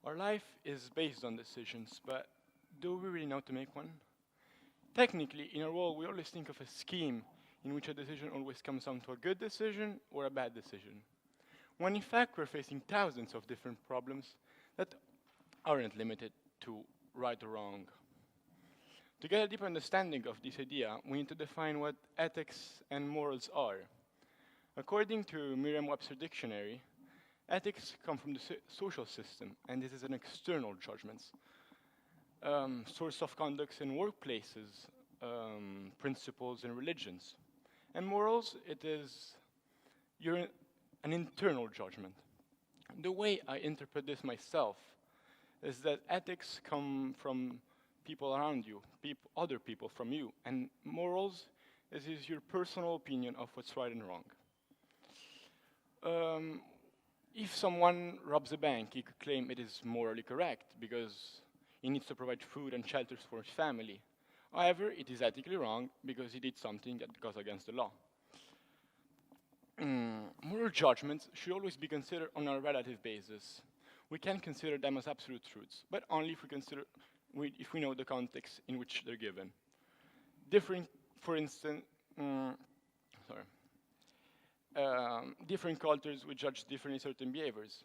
Our life is based on decisions, but do we really know to make one? Technically, in our world, we always think of a scheme in which a decision always comes down to a good decision or a bad decision, when in fact we're facing thousands of different problems that aren't limited to right or wrong. To get a deeper understanding of this idea, we need to define what ethics and morals are. According to Merriam-Webster Dictionary, ethics come from the social system, and this is an external judgment. Source of conducts in workplaces, principles and religions. And morals, it is an internal judgment. The way I interpret this myself is that ethics come from people around you, other people from you, and morals is your personal opinion of what's right and wrong. If someone robs a bank, he could claim it is morally correct because he needs to provide food and shelters for his family. However, it is ethically wrong because he did something that goes against the law. Moral judgments should always be considered on a relative basis. We can consider them as absolute truths, but only if we know the context in which they're given. Different cultures would judge differently certain behaviors.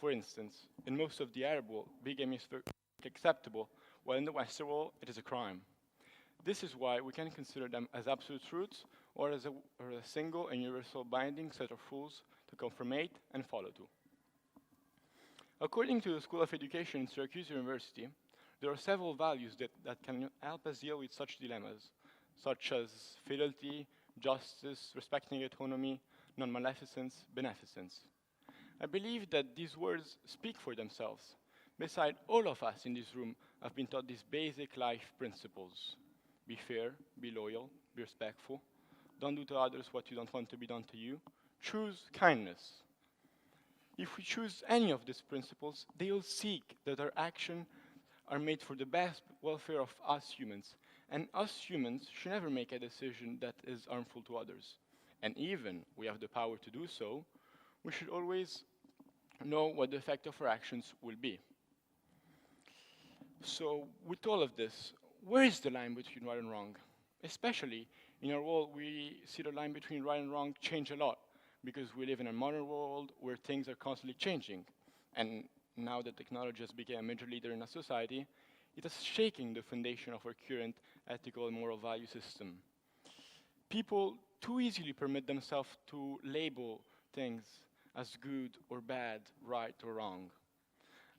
For instance, in most of the Arab world, bigamy is acceptable, while in the Western world, it is a crime. This is why we can consider them as absolute truths or as a single and universal binding set of rules to confirmate and follow to. According to the School of Education in Syracuse University, there are several values that can help us deal with such dilemmas, such as fidelity, justice, respecting autonomy, non-maleficence, beneficence. I believe that these words speak for themselves. Besides, all of us in this room have been taught these basic life principles. Be fair, be loyal, be respectful, don't do to others what you don't want to be done to you, choose kindness. If we choose any of these principles, they will seek that our actions are made for the best welfare of us humans, and us humans should never make a decision that is harmful to others. And even we have the power to do so, we should always know what the effect of our actions will be. So with all of this, where is the line between right and wrong? Especially in our world, we see the line between right and wrong change a lot because we live in a modern world where things are constantly changing. And now that technology has become a major leader in our society, it is shaking the foundation of our current ethical and moral value system. People too easily permit themselves to label things as good or bad, right or wrong.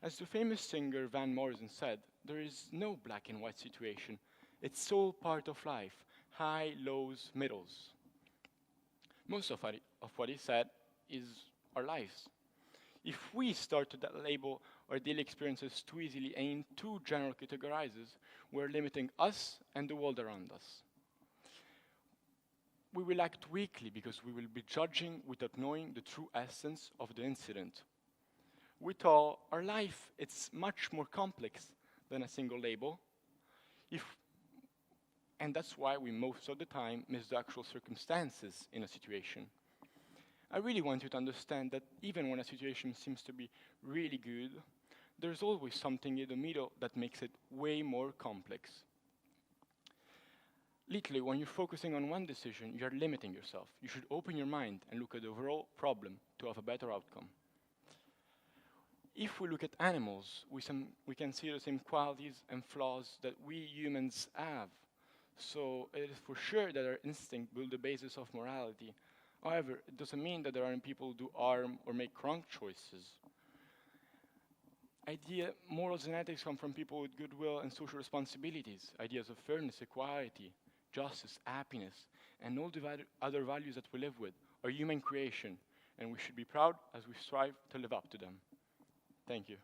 As the famous singer Van Morrison said, there is no black and white situation. It's all part of life, high, lows, middles. Most of what he said is our lives. If we start to label our daily experiences too easily and in too general categorizes, we're limiting us and the world around us. We will act weakly because we will be judging without knowing the true essence of the incident. With all, our life, it's much more complex than a single label. And that's why we most of the time miss the actual circumstances in a situation. I really want you to understand that even when a situation seems to be really good, there's always something in the middle that makes it way more complex. Literally, when you're focusing on one decision, you're limiting yourself. You should open your mind and look at the overall problem to have a better outcome. If we look at animals, we can see the same qualities and flaws that we humans have. So it is for sure that our instinct builds the basis of morality. However, it doesn't mean that there aren't people who do harm or make wrong choices. Morals and ethics come from people with goodwill and social responsibilities, ideas of fairness, equality, justice, happiness, and all the other values that we live with are human creation, and we should be proud as we strive to live up to them. Thank you.